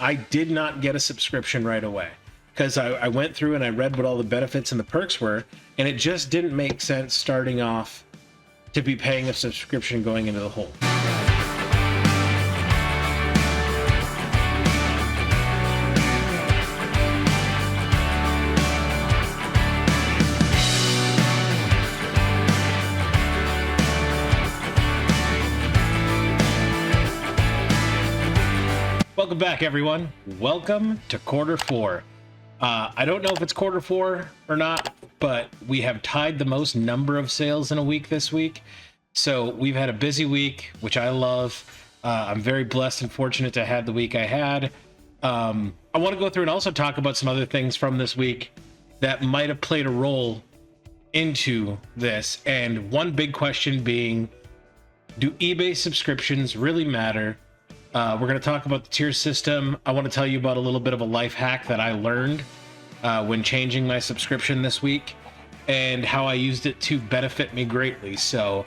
I did not get a subscription right away because I went through and I read what all the benefits and the perks were, and it just didn't make sense starting off to be paying a subscription going into the hole. Welcome back, everyone. Welcome to quarter four. I don't know if it's quarter four or not, but we have tied the most number of sales in a week this week. So we've had a busy week, which I love. I'm very blessed and fortunate to have the week I had. I want to go through and also talk about some other things from this week that might have played a role into this. And one big question being, do eBay subscriptions really matter? We're going to talk about the tier system. I want to tell you about a little bit of a life hack that I learned when changing my subscription this week and how I used it to benefit me greatly. So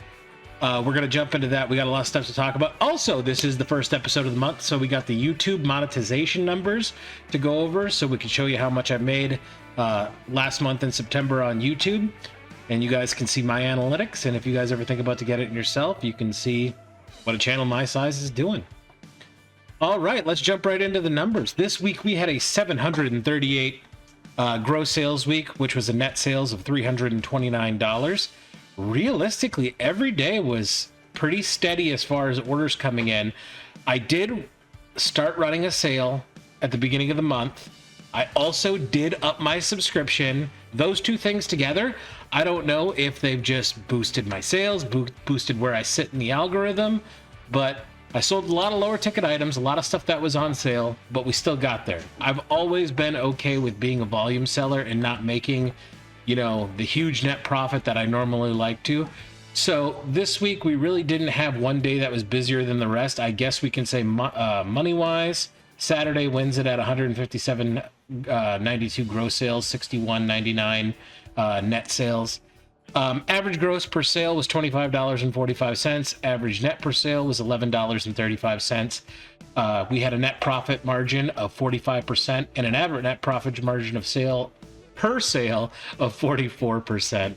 we're going to jump into that. We got a lot of stuff to talk about. Also, this is the first episode of the month, so we got the YouTube monetization numbers to go over so we can show you how much I made last month in September on YouTube. And you guys can see my analytics. And if you guys ever think about to get it yourself, you can see what a channel my size is doing. All right, let's jump right into the numbers. This week we had a 738 gross sales week, which was a net sales of $329. Realistically, every day was pretty steady as far as orders coming in. I did start running a sale at the beginning of the month. I also did up my subscription. Those two things together, I don't know if they've just boosted my sales, boosted where I sit in the algorithm, but I sold a lot of lower ticket items, a lot of stuff that was on sale, but we still got there. I've always been okay with being a volume seller and not making, you know, the huge net profit that I normally like to. So this week we really didn't have one day that was busier than the rest. I guess we can say money-wise, Saturday wins it at 157.92 gross sales, 61.99 net sales. Average gross per sale was $25.45. Average net per sale was $11.35. We had a net profit margin of 45% and an average net profit margin of sale per sale of 44%.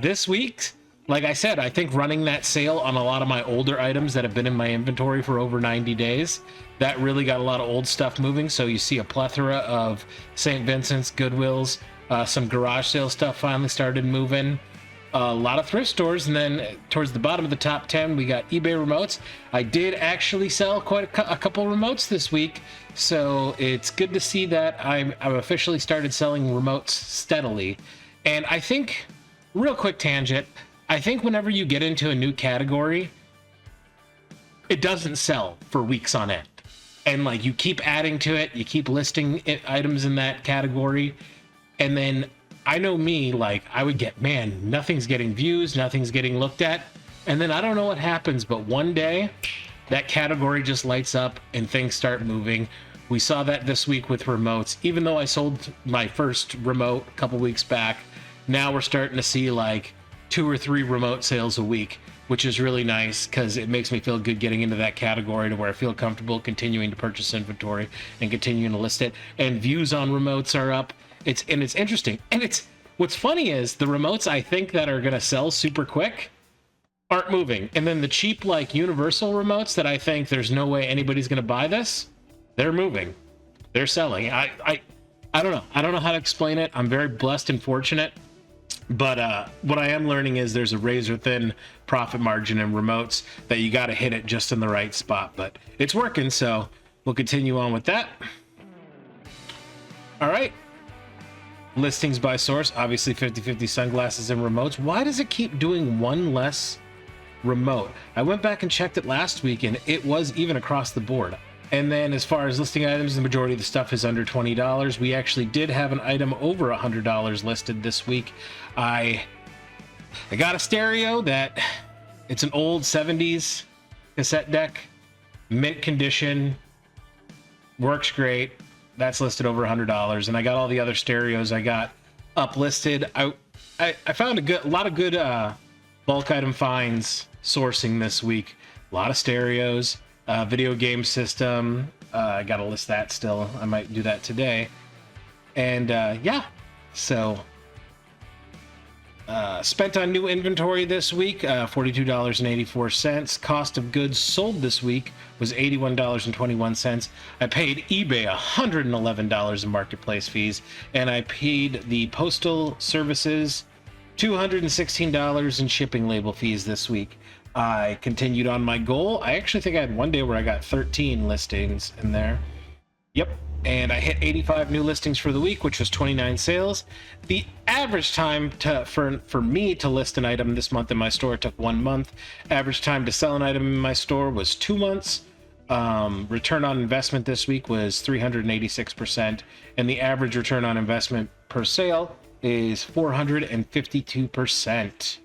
This week, like I said, I think running that sale on a lot of my older items that have been in my inventory for over 90 days, that really got a lot of old stuff moving. So you see a plethora of St. Vincent's, Goodwills, some garage sale stuff finally started moving. A lot of thrift stores, and then towards the bottom of the top 10 we got eBay remotes. I did actually sell quite a couple remotes this week, so it's good to see that I've officially started selling remotes steadily. And I think, real quick tangent, I think whenever you get into a new category, it doesn't sell for weeks on end, and like you keep adding to it, you keep listing items in that category, and then I know me, like I would get, man, nothing's getting views, nothing's getting looked at. And then I don't know what happens, but one day that category just lights up and things start moving. We saw that this week with remotes. Even though I sold my first remote a couple weeks back, now we're starting to see like 2 or 3 remote sales a week, which is really nice because it makes me feel good getting into that category to where I feel comfortable continuing to purchase inventory and continuing to list it. And views on remotes are up. It's interesting. And what's funny is the remotes I think that are going to sell super quick aren't moving. And then the cheap, like universal remotes that I think there's no way anybody's going to buy this, they're moving. They're selling. I don't know. I don't know how to explain it. I'm very blessed and fortunate. But what I am learning is there's a razor thin profit margin in remotes that you got to hit it just in the right spot. But it's working, so we'll continue on with that. All right. Listings by source, obviously 50/50 sunglasses and remotes. Why does it keep doing one less remote? I went back and checked it last week and it was even across the board. And then as far as listing items, the majority of the stuff is under $20. We actually did have an item over $100 listed this week. I got a stereo that it's an old 70s cassette deck, mint condition, works great. That's listed over $100, and I got all the other stereos I got uplisted. I found a lot of good bulk item finds sourcing this week. A lot of stereos, video game system, I gotta list that still. I might do that today. And yeah, so spent on new inventory this week, $42.84. Cost of goods sold this week was $81.21. I paid eBay $111 in marketplace fees, and I paid the postal services $216 in shipping label fees this week. I continued on my goal. I actually think I had one day where I got 13 listings in there. Yep. And I hit 85 new listings for the week, which was 29 sales. The average time for me to list an item this month in my store took 1 month. Average time to sell an item in my store was 2 months. Return on investment this week was 386%, and the average return on investment per sale is 452%.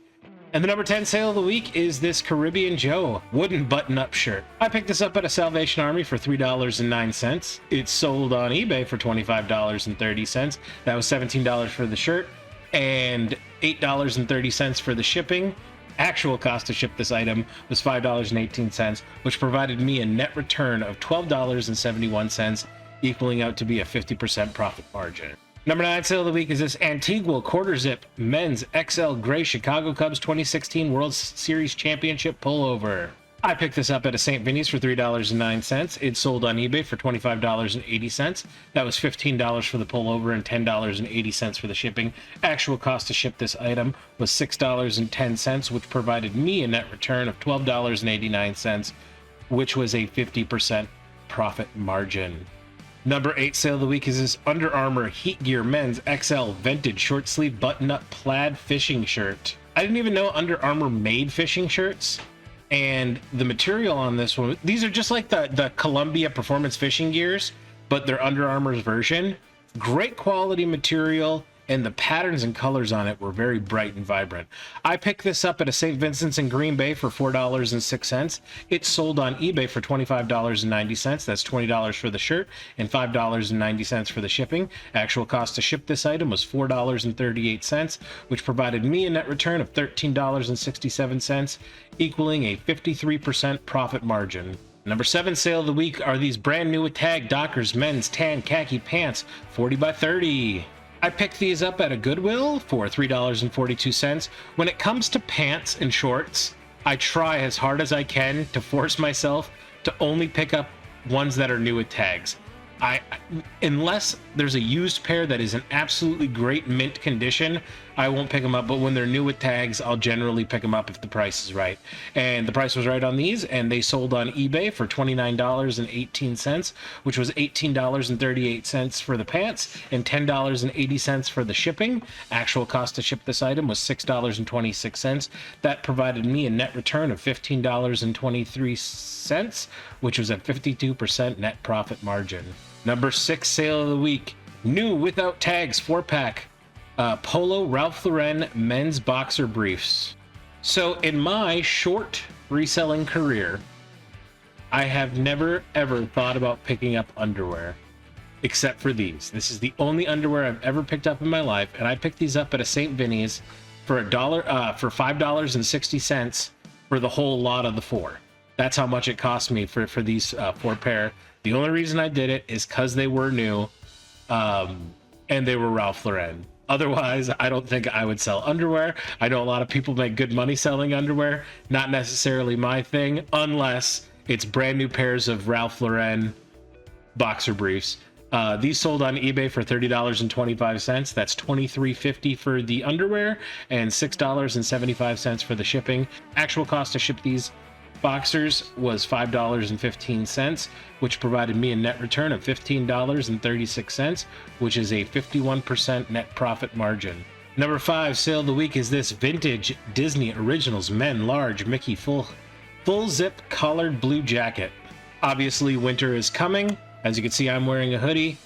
And the number 10 sale of the week is this Caribbean Joe wooden button-up shirt. I picked this up at a Salvation Army for $3.09. It sold on eBay for $25.30. That was $17 for the shirt and $8.30 for the shipping. Actual cost to ship this item was $5.18, which provided me a net return of $12.71, equaling out to be a 50% profit margin. Number 9 sale of the week is this Antigua quarter zip men's XL gray Chicago Cubs 2016 World Series Championship pullover. I picked this up at a St. Vinny's for $3.09. It sold on eBay for $25.80. That was $15 for the pullover and $10.80 for the shipping. Actual cost to ship this item was $6.10, which provided me a net return of $12.89, which was a 50% profit margin. Number 8 sale of the week is this Under Armour Heat Gear men's XL vintage short sleeve button up plaid fishing shirt. I didn't even know Under Armour made fishing shirts, and the material on this one, these are just like the Columbia performance fishing gears, but they're Under Armour's version. Great quality material, and the patterns and colors on it were very bright and vibrant. I picked this up at a St. Vincent's in Green Bay for $4.06. It sold on eBay for $25.90. That's $20 for the shirt and $5.90 for the shipping. Actual cost to ship this item was $4.38, which provided me a net return of $13.67, equaling a 53% profit margin. Number 7 sale of the week are these brand new with tag Dockers men's tan khaki pants, 40 by 30. I picked these up at a Goodwill for $3.42. When it comes to pants and shorts, I try as hard as I can to force myself to only pick up ones that are new with tags. Unless there's a used pair that is in absolutely great mint condition, I won't pick them up. But when they're new with tags, I'll generally pick them up if the price is right. And the price was right on these, and they sold on eBay for $29.18, which was $18.38 for the pants and $10.80 for the shipping. Actual cost to ship this item was $6.26. That provided me a net return of $15.23, which was a 52% net profit margin. Number 6 sale of the week, new without tags 4-pack Polo Ralph Lauren men's boxer briefs. So in my short reselling career, I have never ever thought about picking up underwear except for these. This is the only underwear I've ever picked up in my life, and I picked these up at a St. Vinny's for $5.60 for the whole lot of the 4. That's how much it cost me for these 4 pair. The only reason I did it is because they were new, and they were Ralph Lauren. Otherwise, I don't think I would sell underwear. I know a lot of people make good money selling underwear. Not necessarily my thing, unless it's brand new pairs of Ralph Lauren boxer briefs. These sold on eBay for $30.25. That's $23.50 for the underwear and $6.75 for the shipping. Actual cost to ship these boxers was $5.15, which provided me a net return of $15.36, which is a 51% net profit margin. Number 5 sale of the week is this vintage Disney Originals men large Mickey full zip collared blue jacket. Obviously winter is coming. As you can see, I'm wearing a hoodie,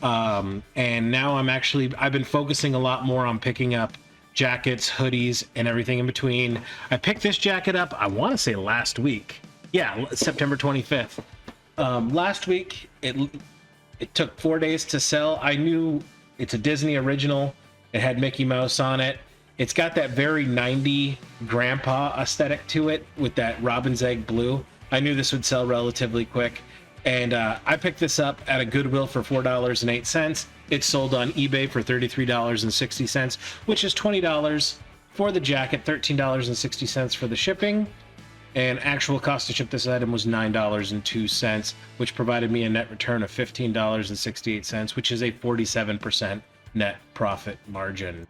and now I've been focusing a lot more on picking up jackets, hoodies, and everything in between. I picked this jacket up, I want to say last week. Yeah, September 25th. Last week, it took 4 days to sell. I knew it's a Disney original. It had Mickey Mouse on it. It's got that very 90 grandpa aesthetic to it with that robin's egg blue. I knew this would sell relatively quick. And I picked this up at a Goodwill for $4.08. It sold on eBay for $33.60, which is $20 for the jacket, $13.60 for the shipping. And actual cost to ship this item was $9.02, which provided me a net return of $15.68, which is a 47% net profit margin.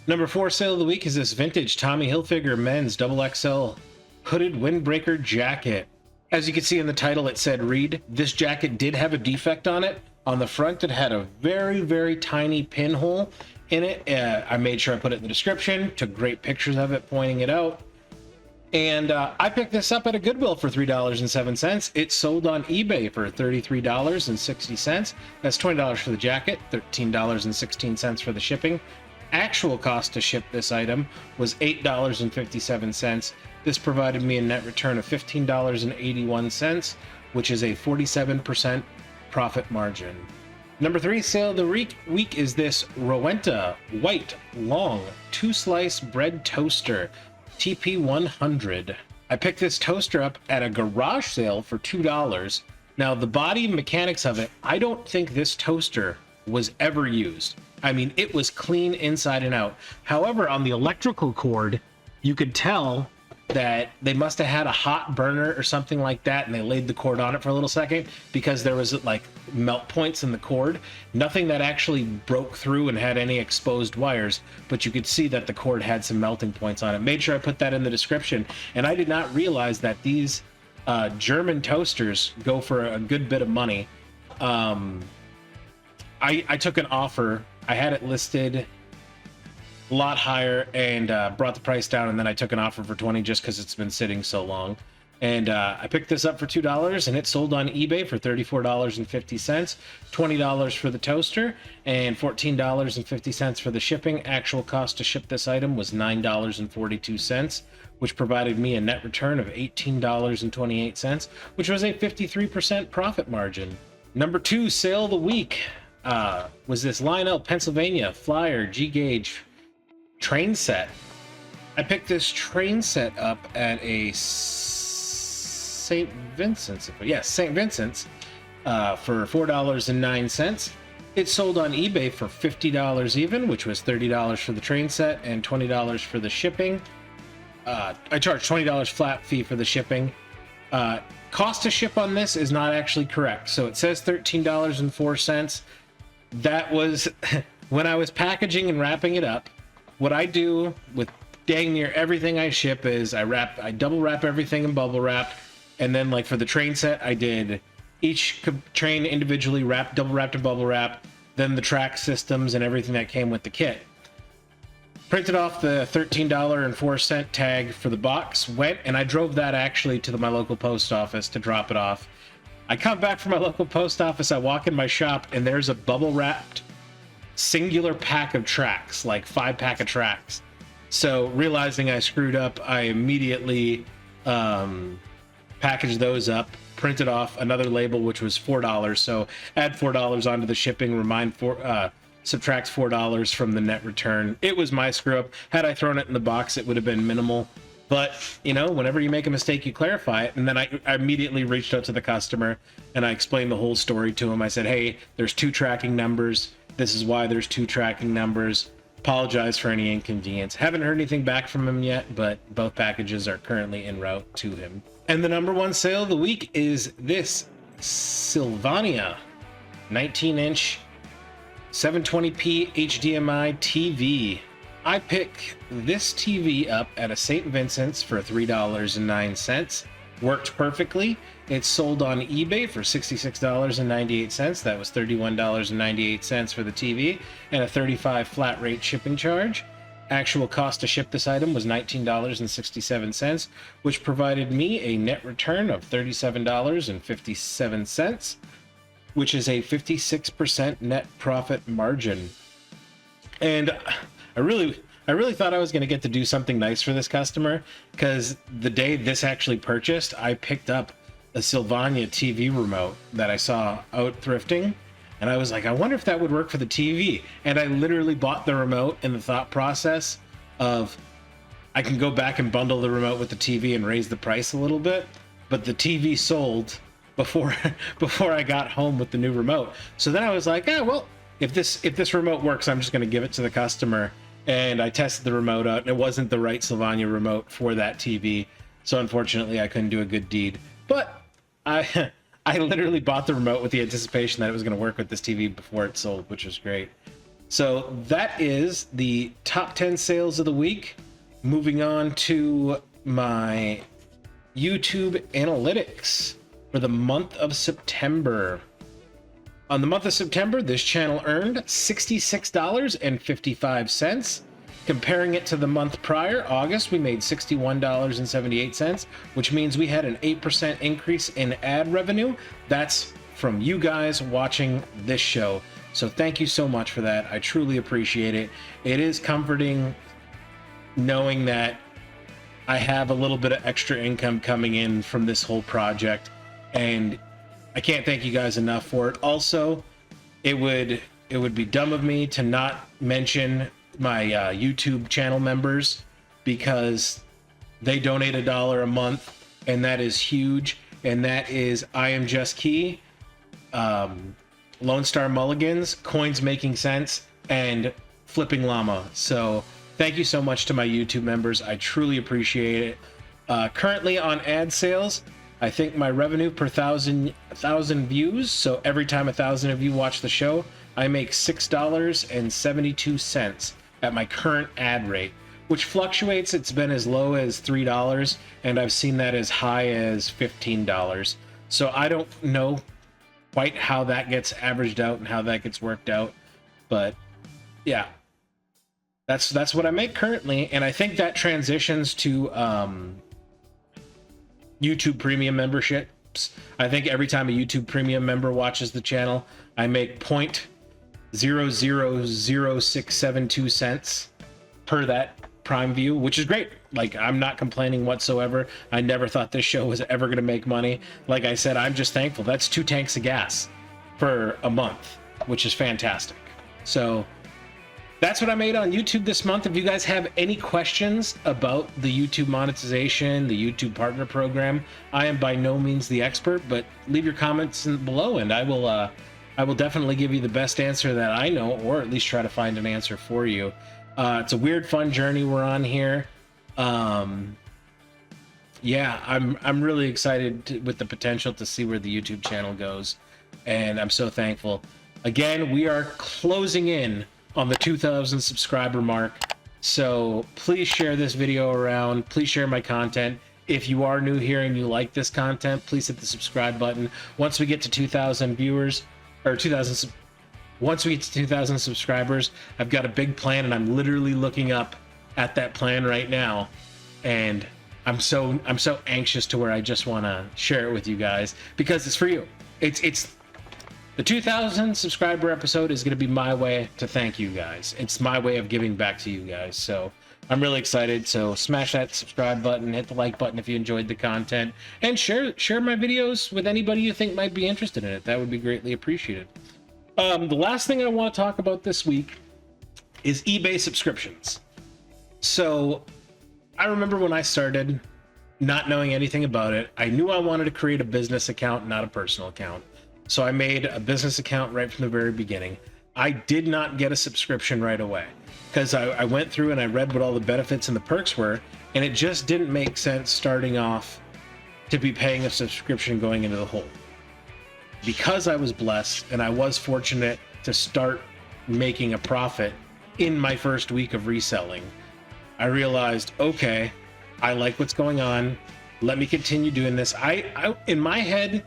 Number 4 sale of the week is this vintage Tommy Hilfiger men's XXL hooded windbreaker jacket. As you can see in the title, it said read. This jacket did have a defect on it. On the front, it had a very, very tiny pinhole in it. I made sure I put it in the description, took great pictures of it, pointing it out. And I picked this up at a Goodwill for $3.07. It sold on eBay for $33.60. That's $20 for the jacket, $13.16 for the shipping. Actual cost to ship this item was $8.57. This provided me a net return of $15.81, which is a 47% profit margin. Number 3 sale of the week is this Rowenta white long 2-slice bread toaster. TP100. I picked this toaster up at a garage sale for $2. Now, the body mechanics of it, I don't think this toaster was ever used. I mean, it was clean inside and out. However, on the electrical cord, you could tell that they must have had a hot burner or something like that, and they laid the cord on it for a little second, because there was like melt points in the cord. Nothing that actually broke through and had any exposed wires, but you could see that the cord had some melting points on it. Made sure I put that in the description, and I did not realize that these German toasters go for a good bit of money. I took an offer. I had it listed a lot higher and brought the price down, and then I took an offer for $20 just because it's been sitting so long. And I picked this up for $2, and it sold on eBay for $34.50, $20 for the toaster, and $14.50 for the shipping. Actual cost to ship this item was $9.42, which provided me a net return of $18.28, which was a 53% profit margin. Number 2 sale of the week was this Lionel, Pennsylvania Flyer G-Gauge train set. I picked this train set up at a St. Vincent's for $4.09. It sold on eBay for $50 even, which was $30 for the train set and $20 for the shipping. I charged $20 flat fee for the shipping. Cost to ship on this is not actually correct. So it says $13.04. That was when I was packaging and wrapping it up. What I do with dang near everything I ship is I double wrap everything in bubble wrap, and then like for the train set, I did each train individually double wrapped in bubble wrap, then the track systems and everything that came with the kit. Printed off the $13.04 tag for the box, went, and I drove that actually to my local post office to drop it off. I come back from my local post office, I walk in my shop, and there's a bubble wrapped singular pack of tracks, like 5-pack of tracks. So realizing I screwed up, I immediately packaged those up, printed off another label, which was $4. So add $4 onto the shipping, subtract $4 from the net return. It was my screw up. Had I thrown it in the box, it would have been minimal. But, you know, whenever you make a mistake, you clarify it. And then I immediately reached out to the customer and I explained the whole story to him. I said, hey, there's 2 tracking numbers. This is why there's 2 tracking numbers. Apologize for any inconvenience. Haven't heard anything back from him yet, but both packages are currently en route to him. And the number 1 sale of the week is this Sylvania 19-inch 720p HDMI TV. I pick this TV up at a St. Vincent's for $3.09. Worked perfectly. It sold on eBay for $66.98. That was $31.98 for the TV and a $35 flat rate shipping charge. Actual cost to ship this item was $19.67, which provided me a net return of $37.57, which is a 56% net profit margin. And I really thought I was going to get to do something nice for this customer, because the day this actually purchased, I picked up a Sylvania TV remote that I saw out thrifting, and I was like, I wonder if that would work for the TV. And I literally bought the remote in the thought process of I can go back and bundle the remote with the TV and raise the price a little bit. But the TV sold before before I got home with the new remote. So then I was like, yeah, well, if this remote works, I'm just going to give it to the customer. And I tested the remote out, and it wasn't the right Sylvania remote for that TV. So unfortunately, I couldn't do a good deed. But I I literally bought the remote with the anticipation that it was going to work with this TV before it sold, which was great. So that is the top 10 sales of the week. Moving on to my YouTube analytics for the month of September. On the month of September, this channel earned $66.55. Comparing it to the month prior, August, we made $61.78, which means we had an 8% increase in ad revenue. That's from you guys watching this show. So thank you so much for that. I truly appreciate it. It is comforting knowing that I have a little bit of extra income coming in from this whole project, and I can't thank you guys enough for it. Also, it would be dumb of me to not mention my YouTube channel members, because they donate $1 a month, and that is huge. And that is I Am Just Key, Lone Star Mulligans, Coins Making Sense, and Flipping Llama. So thank you so much to my YouTube members. I truly appreciate it. Currently on ad sales, I think my revenue per thousand views, so every time 1,000 of you watch the show, I make $6.72 at my current ad rate, which fluctuates. It's been as low as $3, and I've seen that as high as $15. So I don't know quite how that gets averaged out and how that gets worked out, but yeah, that's what I make currently. And I think that transitions to YouTube Premium memberships. I think every time a YouTube Premium member watches the channel, I make 0.000672 cents per that Prime view, which is great. Like, I'm not complaining whatsoever. I never thought this show was ever going to make money. Like I said, I'm just thankful. That's 2 tanks of gas for a month, which is fantastic. So that's what I made on YouTube this month. If you guys have any questions about the YouTube monetization, the YouTube partner program, I am by no means the expert, but leave your comments below, and I will definitely give you the best answer that I know, or at least try to find an answer for you. It's a weird, fun journey we're on here. Yeah, I'm really excited with the potential to see where the YouTube channel goes, and I'm so thankful. Again, we are closing in on the 2,000 subscriber mark, so please share this video around. Please share my content. If you are new here and you like this content, please hit the subscribe button. Once we get to 2,000 viewers, or once we get to 2,000 subscribers, I've got a big plan, and I'm literally looking up at that plan right now, and I'm so anxious to where I just want to share it with you guys, because it's for you. It's the 2,000 subscriber episode is going to be my way to thank you guys. It's my way of giving back to you guys. So I'm really excited. So smash that subscribe button, hit the like button if you enjoyed the content, and share my videos with anybody you think might be interested in it. That would be greatly appreciated. The last thing I want to talk about this week is eBay subscriptions. So I remember when I started, not knowing anything about it, I knew I wanted to create a business account, not a personal account. So I made a business account right from the very beginning. I did not get a subscription right away, because I went through and I read what all the benefits and the perks were, and it just didn't make sense starting off to be paying a subscription going into the hole. Because I was blessed and I was fortunate to start making a profit in my first week of reselling, I realized, okay, I like what's going on. Let me continue doing this. I in my head,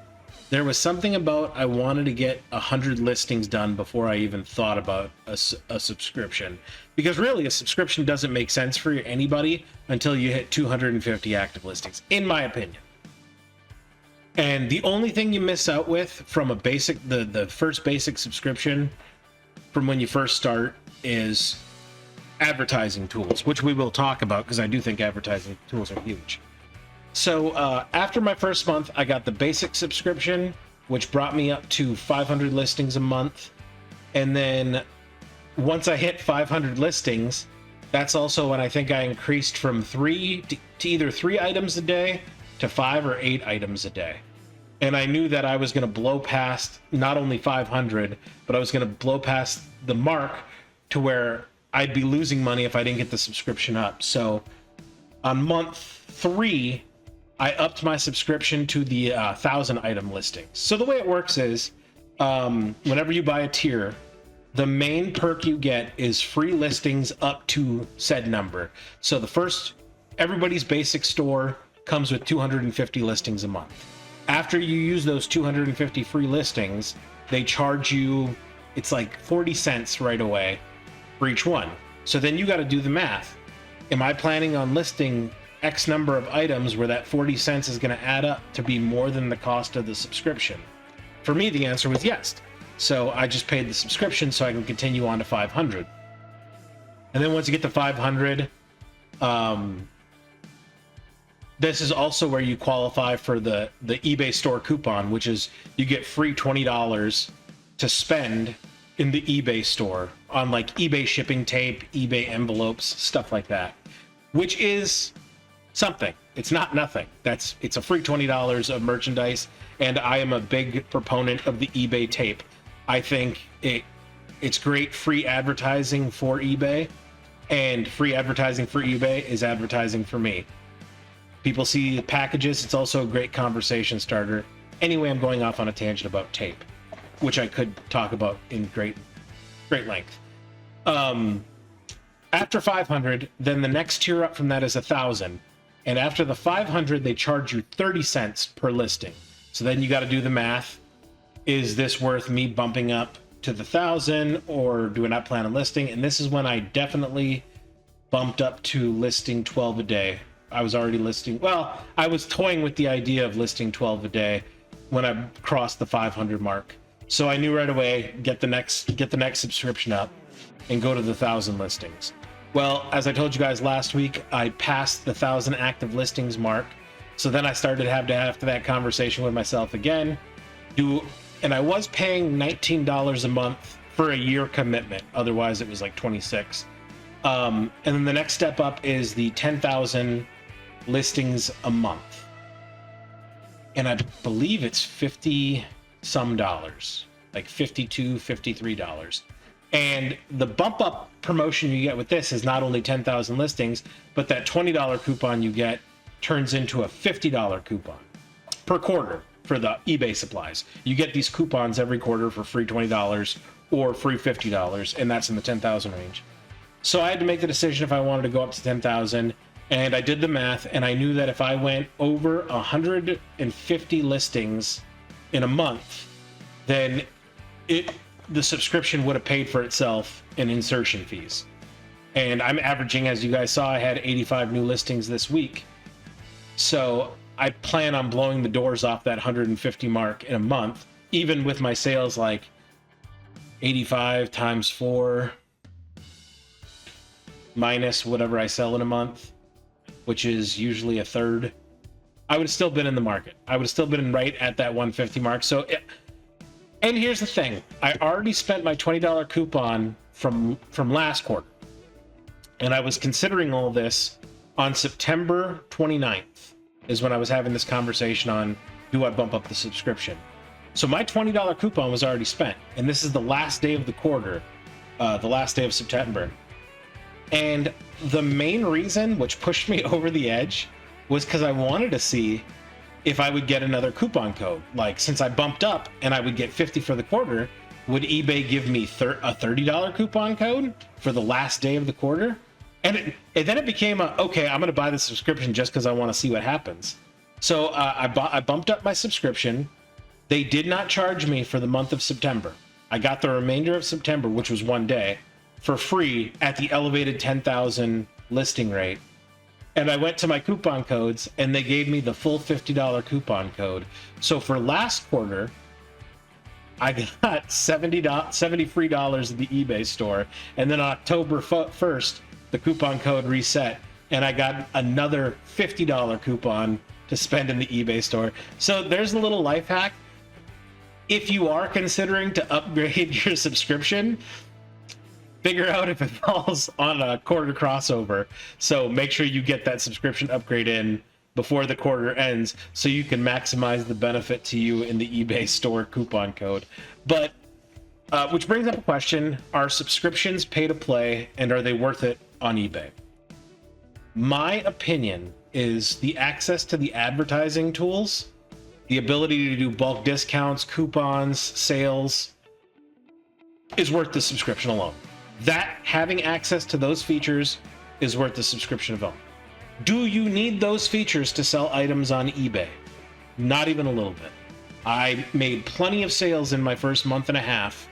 there was something about I wanted to get 100 listings done before I even thought about a subscription. Because really, a subscription doesn't make sense for anybody until you hit 250 active listings, in my opinion. And the only thing you miss out with from the first basic subscription from when you first start is advertising tools, which we will talk about, because I do think advertising tools are huge. So after my first month, I got the basic subscription, which brought me up to 500 listings a month. And then once I hit 500 listings, that's also when I think I increased from 3 to either 3 items a day to 5 or 8 items a day. and I knew that I was going to blow past not only 500, but I was going to blow past the mark to where I'd be losing money if I didn't get the subscription up. So on month 3, I upped my subscription to the 1,000 item listings. So the way it works is, whenever you buy a tier, the main perk you get is free listings up to said number. So everybody's basic store comes with 250 listings a month. After you use those 250 free listings, they charge you, it's like 40 cents right away for each one. So then you got to do the math. Am I planning on listing X number of items where that 40 cents is going to add up to be more than the cost of the subscription? For me, the answer was yes. So I just paid the subscription so I can continue on to 500. And then once you get to 500, this is also where you qualify for the eBay store coupon, which is you get free $20 to spend in the eBay store on like eBay shipping tape, eBay envelopes, stuff like that, which is something. It's not nothing. It's a free $20 of merchandise, and I am a big proponent of the eBay tape. I think it's great free advertising for eBay, and free advertising for eBay is advertising for me. People see packages. It's also a great conversation starter. Anyway, I'm going off on a tangent about tape, which I could talk about in great length. After 500, then the next tier up from that is 1,000. And after the 500, they charge you 30 cents per listing. So then you got to do the math. Is this worth me bumping up to the 1,000, or do I not plan on listing? And this is when I definitely bumped up to listing 12 a day. I was already listing, well, I was toying with the idea of listing 12 a day when I crossed the 500 mark. So I knew right away, get the next subscription up and go to the 1,000 listings. Well, as I told you guys last week, I passed the 1,000 active listings mark. So then I started to have that conversation with myself again. And I was paying $19 a month for a year commitment. Otherwise, it was like $26. And then the next step up is the 10,000 listings a month. And I believe it's 50 some dollars, like $52, $53. And the bump up promotion you get with this is not only 10,000 listings, but that $20 coupon you get turns into a $50 coupon per quarter for the eBay supplies. You get these coupons every quarter for free $20 or free $50, and that's in the 10,000 range. So I had to make the decision if I wanted to go up to 10,000, and I did the math, and I knew that if I went over 150 listings in a month, then the subscription would have paid for itself in insertion fees. And I'm averaging, as you guys saw, I had 85 new listings this week. So I plan on blowing the doors off that 150 mark in a month, even with my sales like 85 times 4 minus whatever I sell in a month, which is usually a third. I would have still been in the market. I would have still been right at that 150 mark. And here's the thing. I already spent my $20 coupon from last quarter. And I was considering all this on September 29th is when I was having this conversation on, do I bump up the subscription? So my $20 coupon was already spent. And this is the last day of the quarter, the last day of September. And the main reason, which pushed me over the edge, was because I wanted to see if I would get another coupon code. Like, since I bumped up and I would get 50 for the quarter, would eBay give me a $30 coupon code for the last day of the quarter? And then it became okay, I'm going to buy the subscription just because I want to see what happens. So I bumped up my subscription. They did not charge me for the month of September. I got the remainder of September, which was one day, for free at the elevated 10,000 listing rate. And I went to my coupon codes and they gave me the full $50 coupon code. So for last quarter, I got $70 free dollars at the eBay store. And then on October 1st, the coupon code reset and I got another $50 coupon to spend in the eBay store. So there's a little life hack. If you are considering to upgrade your subscription, figure out if it falls on a quarter crossover. So make sure you get that subscription upgrade in before the quarter ends so you can maximize the benefit to you in the eBay store coupon code. But which brings up a question: are subscriptions pay to play, and are they worth it on eBay? My opinion is the access to the advertising tools, the ability to do bulk discounts, coupons, sales, is worth the subscription alone. That having access to those features is worth the subscription alone. Do you need those features to sell items on eBay? Not even a little bit. I made plenty of sales in my first month and a half,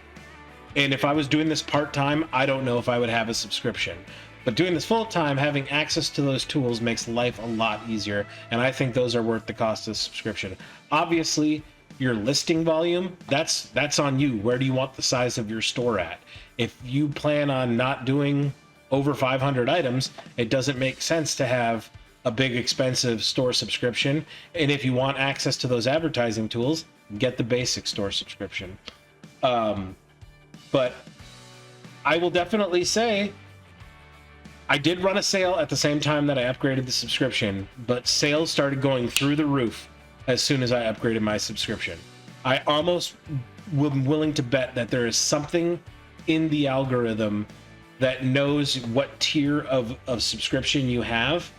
and if I was doing this part-time, I don't know if I would have a subscription. But doing this full-time, having access to those tools makes life a lot easier, and I think those are worth the cost of the subscription. Obviously, your listing volume, that's on you. Where do you want the size of your store at? If you plan on not doing over 500 items, it doesn't make sense to have a big expensive store subscription. And if you want access to those advertising tools, get the basic store subscription. But I will definitely say I did run a sale at the same time that I upgraded the subscription, but sales started going through the roof as soon as I upgraded my subscription. I almost am willing to bet that there is something in the algorithm that knows what tier of subscription you have.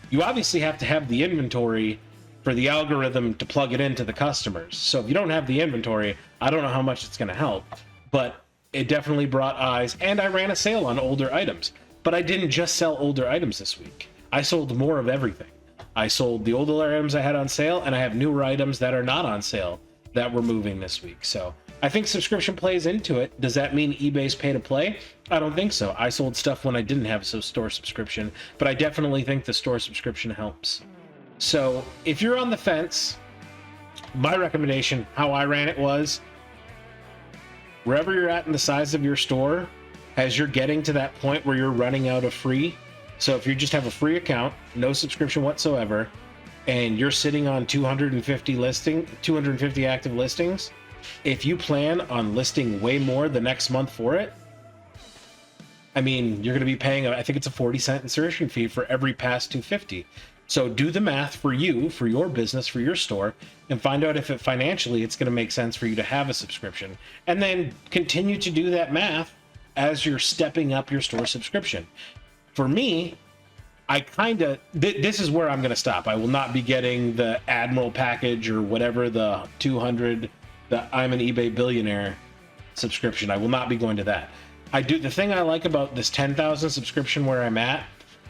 You obviously have to have the inventory for the algorithm to plug it into the customers. So if you don't have the inventory, I don't know how much it's going to help, but it definitely brought eyes. And I ran a sale on older items, but I didn't just sell older items this week. I sold more of everything. I sold the older items I had on sale, and I have newer items that are not on sale that we're moving this week. So I think subscription plays into it. Does that mean eBay's pay to play? I don't think so. I sold stuff when I didn't have a store subscription, but I definitely think the store subscription helps. So if you're on the fence, my recommendation, how I ran it was, wherever you're at in the size of your store, as you're getting to that point where you're running out of free, so if you just have a free account, no subscription whatsoever, and you're sitting on 250 active listings, if you plan on listing way more the next month for it, I mean, you're going to be paying, I think it's a 40-cent insertion fee for every past 250. So do the math for you, for your business, for your store, and find out if financially it's going to make sense for you to have a subscription. And then continue to do that math as you're stepping up your store subscription. For me, I kind of, this is where I'm going to stop. I will not be getting the Admiral package or whatever, the 200, the I'm an eBay billionaire subscription. I will not be going to that. The thing I like about this 10,000 subscription where I'm at,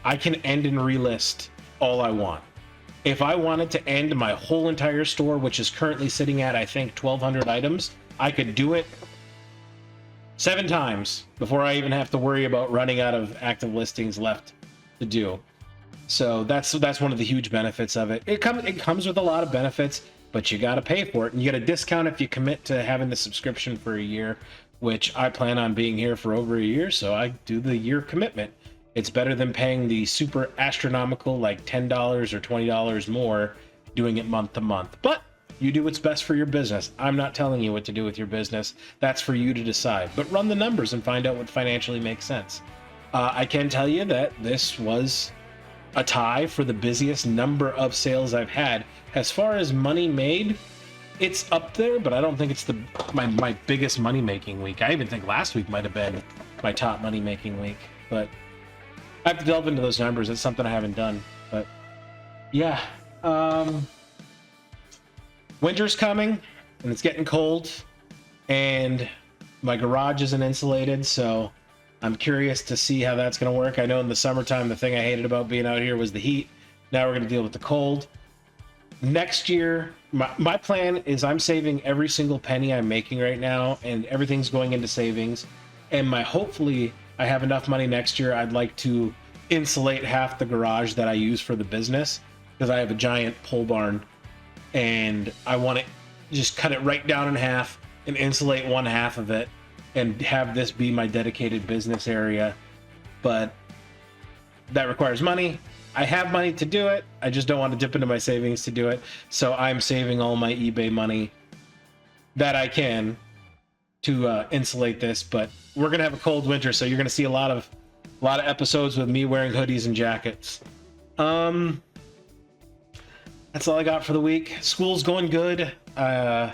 I can end and relist all I want. If I wanted to end my whole entire store, which is currently sitting at, I think, 1,200 items, I could do it 7 times before I even have to worry about running out of active listings left to do. So that's one of the huge benefits of it. It comes with a lot of benefits, but you got to pay for it, and you get a discount if you commit to having the subscription for a year, which I plan on being here for over a year, so I do the year commitment. It's better than paying the super astronomical, like $10 or $20 more, doing it month to month. But you do what's best for your business. I'm not telling you what to do with your business. That's for you to decide. But run the numbers and find out what financially makes sense. I can tell you that this was a tie for the busiest number of sales I've had. As far as money made, it's up there, but I don't think it's my biggest money-making week. I even think last week might have been my top money-making week. But I have to delve into those numbers. It's something I haven't done. But yeah, winter's coming, and it's getting cold, and my garage isn't insulated, so I'm curious to see how that's going to work. I know in the summertime, the thing I hated about being out here was the heat. Now we're going to deal with the cold. Next year, my plan is I'm saving every single penny I'm making right now, and everything's going into savings. And hopefully I have enough money next year. I'd like to insulate half the garage that I use for the business, because I have a giant pole barn, and I want to just cut it right down in half and insulate one half of it and have this be my dedicated business area. But that requires money. I have money to do it. I just don't want to dip into my savings to do it. So I'm saving all my eBay money that I can to insulate this. But we're gonna have a cold winter, so you're gonna see a lot of episodes with me wearing hoodies and jackets. that's all I got for the week. School's going good. We're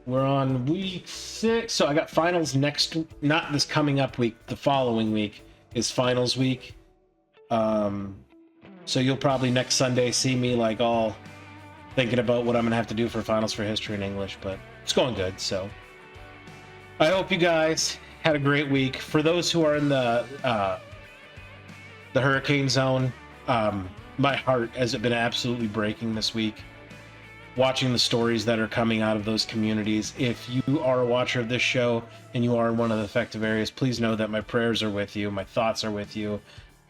on week 6, so I got finals not this coming up week, the following week is finals week. So you'll probably next Sunday see me like all thinking about what I'm gonna have to do for finals for history and English, but it's going good. So I hope you guys had a great week. For those who are in the hurricane zone, my heart has been absolutely breaking this week. Watching the stories that are coming out of those communities. If you are a watcher of this show and you are in one of the affected areas, please know that my prayers are with you. My thoughts are with you.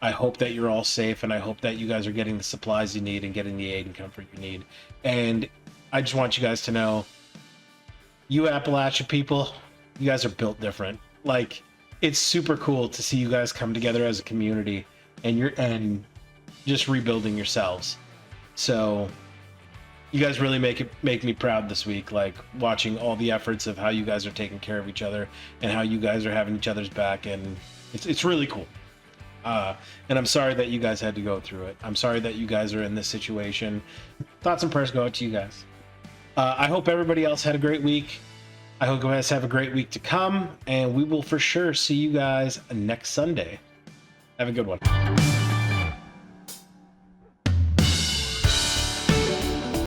I hope that you're all safe, and I hope that you guys are getting the supplies you need and getting the aid and comfort you need. And I just want you guys to know, you Appalachia people, you guys are built different. Like, it's super cool to see you guys come together as a community and just rebuilding yourselves. So you guys really make me proud this week, like watching all the efforts of how you guys are taking care of each other and how you guys are having each other's back, and it's really cool. And I'm sorry that you guys had to go through it. I'm sorry that you guys are in this situation. Thoughts and prayers go out to you guys. I hope everybody else had a great week. I hope you guys have a great week to come, and we will for sure see you guys next Sunday. Have a good one.